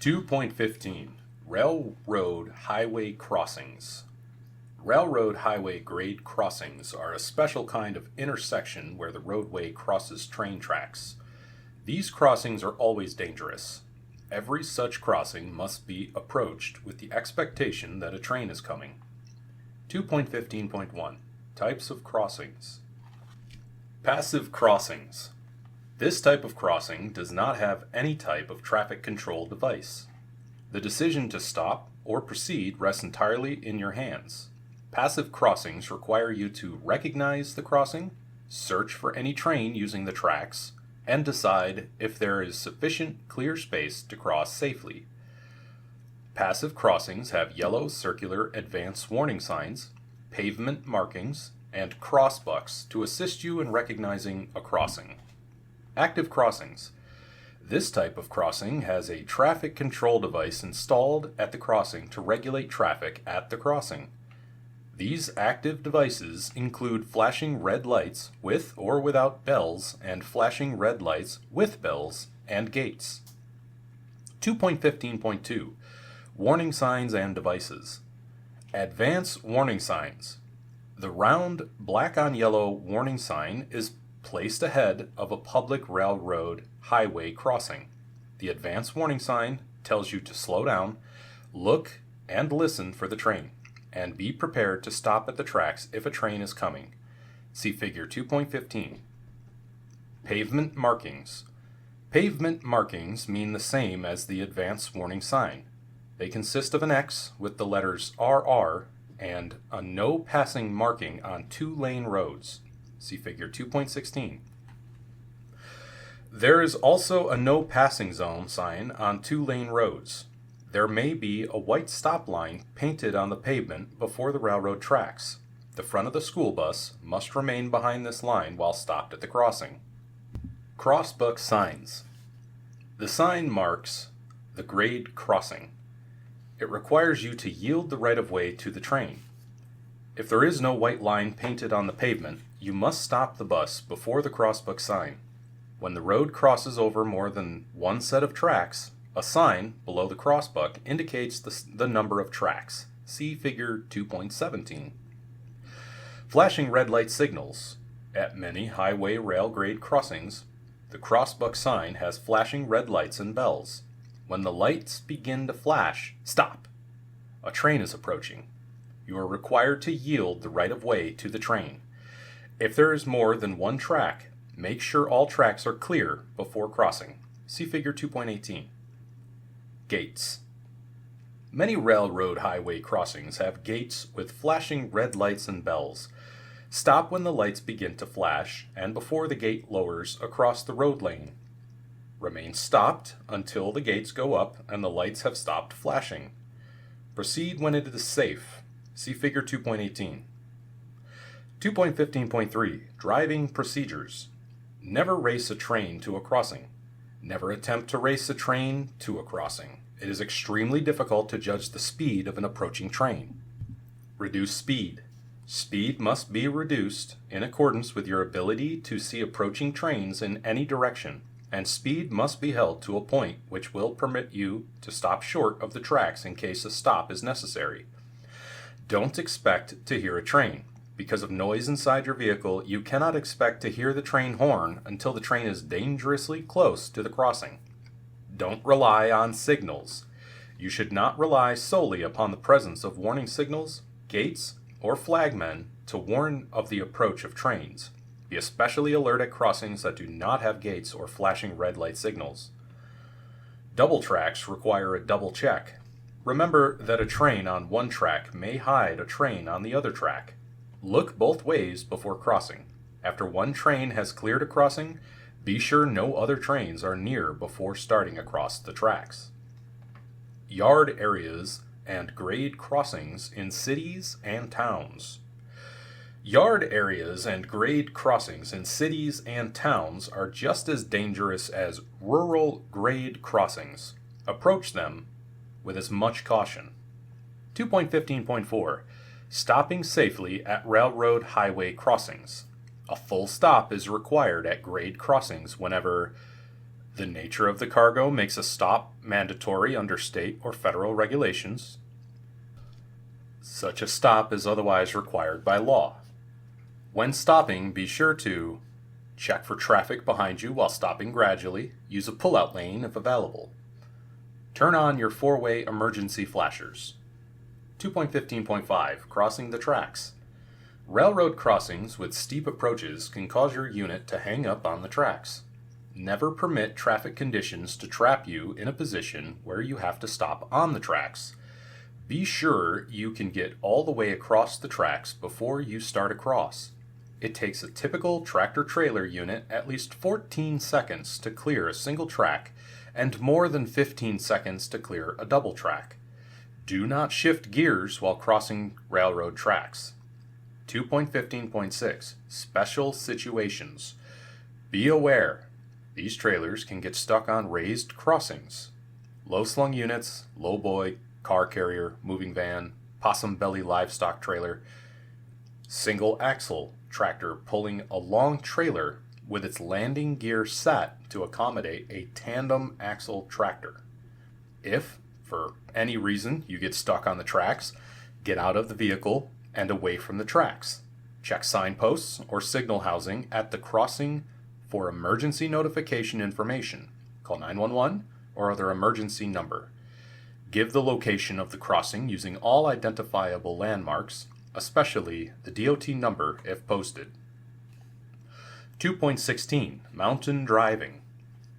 2.15 Railroad Highway Crossings. Railroad highway grade crossings are a special kind of intersection where the roadway crosses train tracks. These crossings are always dangerous. Every such crossing must be approached with the expectation that a train is coming. 2.15.1 Types of crossings. Passive crossings. This type of crossing does not have any type of traffic control device. The decision to stop or proceed rests entirely in your hands. Passive crossings require you to recognize the crossing, search for any train using the tracks, and decide if there is sufficient clear space to cross safely. Passive crossings have yellow circular advance warning signs, pavement markings, and crossbucks to assist you in recognizing a crossing. Active crossings. This type of crossing has a traffic control device installed at the crossing to regulate traffic at the crossing. These active devices include flashing red lights with or without bells and flashing red lights with bells and gates. 2.15.2 Warning signs and devices. Advance warning signs. The round black on yellow warning sign is placed ahead of a public railroad highway crossing. The advance warning sign tells you to slow down, look and listen for the train, and be prepared to stop at the tracks if a train is coming. See Figure 2.15. Pavement markings. Pavement markings mean the same as the advance warning sign. They consist of an X with the letters RR and a no passing marking on 2-lane roads. See Figure 2.16. There is also a no passing zone sign on 2-lane roads. There may be a white stop line painted on the pavement before the railroad tracks. The front of the school bus must remain behind this line while stopped at the crossing. Crossbuck signs. The sign marks the grade crossing. It requires you to yield the right-of-way to the train. If there is no white line painted on the pavement, you must stop the bus before the crossbuck sign. When the road crosses over more than one set of tracks, a sign below the crossbuck indicates the number of tracks. See Figure 2.17. Flashing red light signals. At many highway rail grade crossings, the crossbuck sign has flashing red lights and bells. When the lights begin to flash, stop! A train is approaching. You are required to yield the right-of-way to the train. If there is more than one track, make sure all tracks are clear before crossing. See Figure 2.18. Gates. Many railroad highway crossings have gates with flashing red lights and bells. Stop when the lights begin to flash and before the gate lowers across the road lane. Remain stopped until the gates go up and the lights have stopped flashing. Proceed when it is safe. See Figure 2.18. 2.15.3 Driving procedures. Never race a train to a crossing. Never attempt to race a train to a crossing. It is extremely difficult to judge the speed of an approaching train. Reduce speed. Speed must be reduced in accordance with your ability to see approaching trains in any direction, and speed must be held to a point which will permit you to stop short of the tracks in case a stop is necessary. Don't expect to hear a train. Because of noise inside your vehicle, you cannot expect to hear the train horn until the train is dangerously close to the crossing. Don't rely on signals. You should not rely solely upon the presence of warning signals, gates, or flagmen to warn of the approach of trains. Be especially alert at crossings that do not have gates or flashing red light signals. Double tracks require a double check. Remember that a train on one track may hide a train on the other track. Look both ways before crossing. After one train has cleared a crossing, be sure no other trains are near before starting across the tracks. Yard areas and grade crossings in cities and towns. Yard areas and grade crossings in cities and towns are just as dangerous as rural grade crossings. Approach them with as much caution. 2.15.4 Stopping safely at railroad highway crossings. A full stop is required at grade crossings whenever The nature of the cargo makes a stop mandatory under state or federal regulations. Such a stop is otherwise required by law. When stopping, be sure to check for traffic behind you while stopping gradually. Use a pull-out lane if available. Turn on your four-way emergency flashers. 2.15.5 Crossing the tracks. Railroad crossings with steep approaches can cause your unit to hang up on the tracks. Never permit traffic conditions to trap you in a position where you have to stop on the tracks. Be sure you can get all the way across the tracks before you start across. It takes a typical tractor-trailer unit at least 14 seconds to clear a single track and more than 15 seconds to clear a double track. Do not shift gears while crossing railroad tracks. 2.15.6 Special situations. Be aware, these trailers can get stuck on raised crossings. Low-slung units, low-boy, car carrier, moving van, possum belly livestock trailer, single-axle tractor pulling a long trailer with its landing gear set to accommodate a tandem axle tractor. If, for any reason, you get stuck on the tracks, get out of the vehicle and away from the tracks. Check signposts or signal housing at the crossing for emergency notification information. Call 911 or other emergency number. Give the location of the crossing using all identifiable landmarks, especially the DOT number if posted. 2.16 Mountain driving.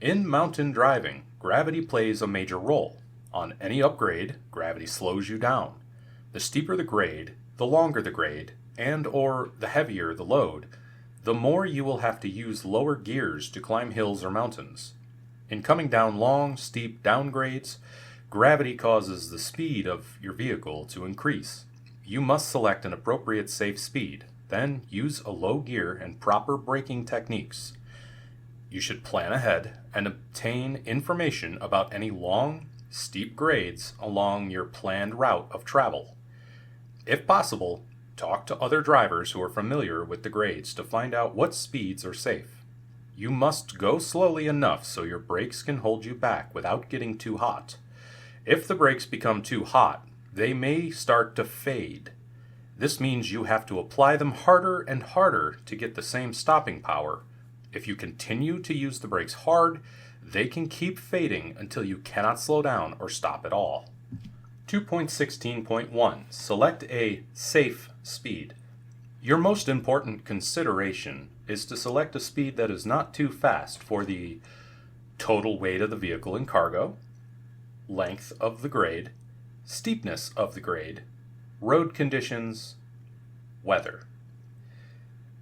In mountain driving, gravity plays a major role. On any upgrade, gravity slows you down. The steeper the grade, the longer the grade, and or the heavier the load, the more you will have to use lower gears to climb hills or mountains. In coming down long, steep downgrades, gravity causes the speed of your vehicle to increase. You must select an appropriate safe speed, then use a low gear and proper braking techniques. You should plan ahead and obtain information about any long, steep grades along your planned route of travel. If possible, talk to other drivers who are familiar with the grades to find out what speeds are safe. You must go slowly enough so your brakes can hold you back without getting too hot. If the brakes become too hot, they may start to fade. This means you have to apply them harder and harder to get the same stopping power. If you continue to use the brakes hard, they can keep fading until you cannot slow down or stop at all. 2.16.1 Select a safe speed. Your most important consideration is to select a speed that is not too fast for the total weight of the vehicle and cargo, length of the grade, steepness of the grade, road conditions, weather.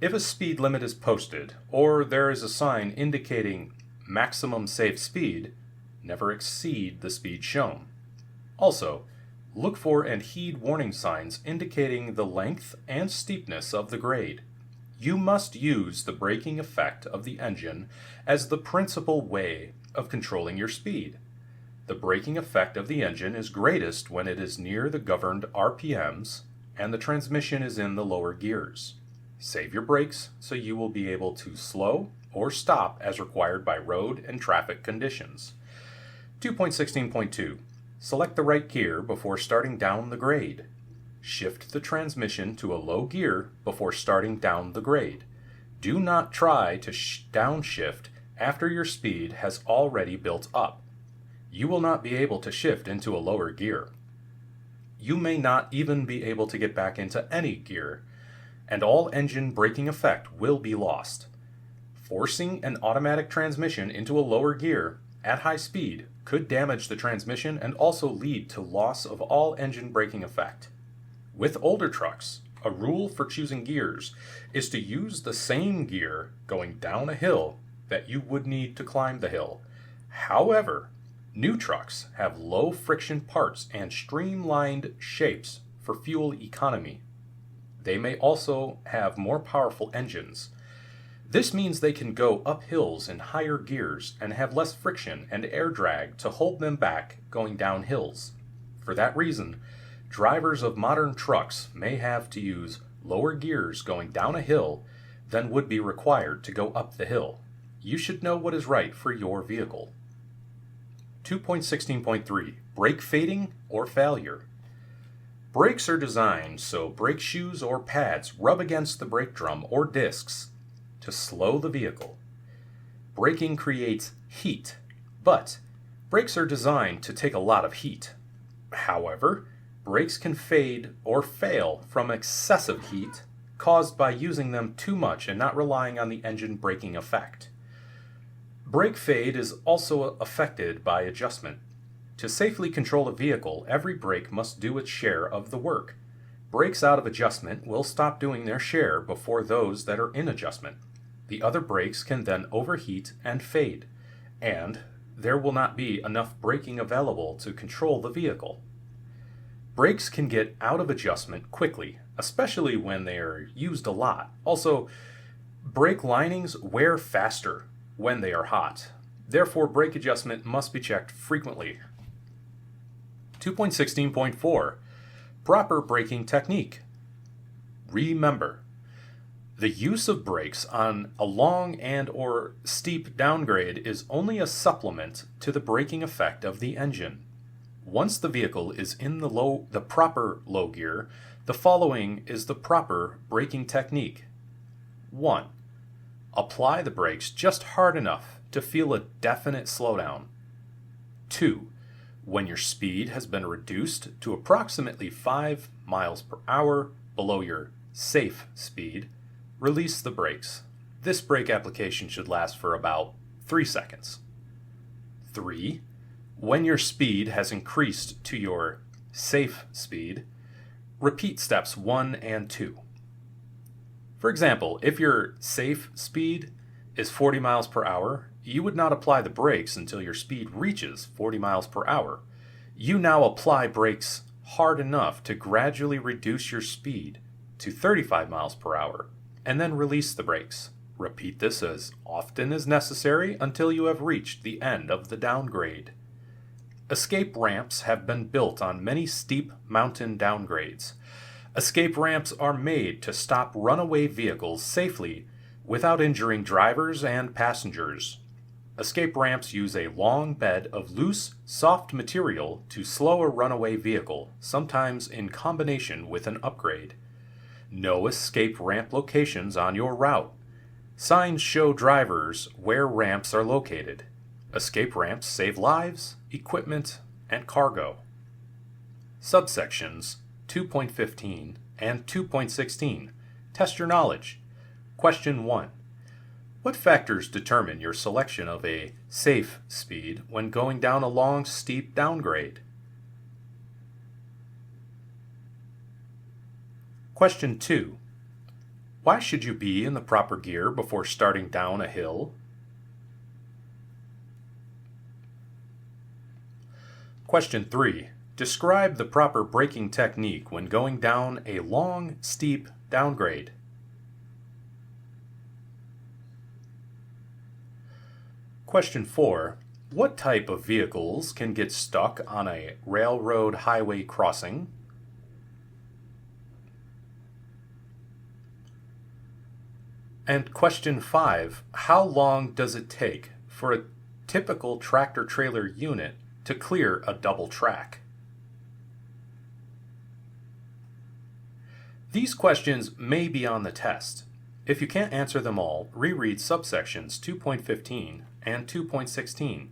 If a speed limit is posted or there is a sign indicating maximum safe speed, never exceed the speed shown. Also, look for and heed warning signs indicating the length and steepness of the grade. You must use the braking effect of the engine as the principal way of controlling your speed. The braking effect of the engine is greatest when it is near the governed RPMs and the transmission is in the lower gears. Save your brakes so you will be able to slow or stop as required by road and traffic conditions. 2.16.2 Select the right gear before starting down the grade. Shift the transmission to a low gear before starting down the grade. Do not try to downshift after your speed has already built up. You will not be able to shift into a lower gear. You may not even be able to get back into any gear, and all engine braking effect will be lost. Forcing an automatic transmission into a lower gear at high speed could damage the transmission and also lead to loss of all engine braking effect. With older trucks, a rule for choosing gears is to use the same gear going down a hill that you would need to climb the hill. However, new trucks have low friction parts and streamlined shapes for fuel economy. They may also have more powerful engines. This means they can go up hills in higher gears and have less friction and air drag to hold them back going down hills. For that reason, drivers of modern trucks may have to use lower gears going down a hill than would be required to go up the hill. You should know what is right for your vehicle. 2.16.3 Brake fading or failure. Brakes are designed so brake shoes or pads rub against the brake drum or discs to slow the vehicle. Braking creates heat, but brakes are designed to take a lot of heat. However, brakes can fade or fail from excessive heat caused by using them too much and not relying on the engine braking effect. Brake fade is also affected by adjustment. To safely control a vehicle, every brake must do its share of the work. Brakes out of adjustment will stop doing their share before those that are in adjustment. The other brakes can then overheat and fade, and there will not be enough braking available to control the vehicle. Brakes can get out of adjustment quickly, especially when they are used a lot. Also, brake linings wear faster when they are hot. Therefore, brake adjustment must be checked frequently. 2.16.4 Proper braking technique. Remember, the use of brakes on a long and or steep downgrade is only a supplement to the braking effect of the engine. Once the vehicle is in the proper low gear, the following is the proper braking technique. 1. Apply the brakes just hard enough to feel a definite slowdown. 2. When your speed has been reduced to approximately 5 miles per hour below your safe speed, release the brakes. This brake application should last for about 3 seconds. 3. When your speed has increased to your safe speed, repeat steps 1 and 2. For example, if your safe speed is 40 miles per hour, you would not apply the brakes until your speed reaches 40 miles per hour. You now apply brakes hard enough to gradually reduce your speed to 35 miles per hour, and then release the brakes. Repeat this as often as necessary until you have reached the end of the downgrade. Escape ramps have been built on many steep mountain downgrades. Escape ramps are made to stop runaway vehicles safely without injuring drivers and passengers. Escape ramps use a long bed of loose, soft material to slow a runaway vehicle, sometimes in combination with an upgrade. No escape ramp locations on your route. Signs show drivers where ramps are located. Escape ramps save lives, equipment, and cargo. Subsections 2.15 and 2.16. Test your knowledge. Question 1. What factors determine your selection of a safe speed when going down a long, steep downgrade? Question 2. Why should you be in the proper gear before starting down a hill? Question 3. Describe the proper braking technique when going down a long, steep downgrade. Question 4. What type of vehicles can get stuck on a railroad highway crossing? And question 5. How long does it take for a typical tractor-trailer unit to clear a double track? These questions may be on the test. If you can't answer them all, reread subsections 2.15 and 2.16.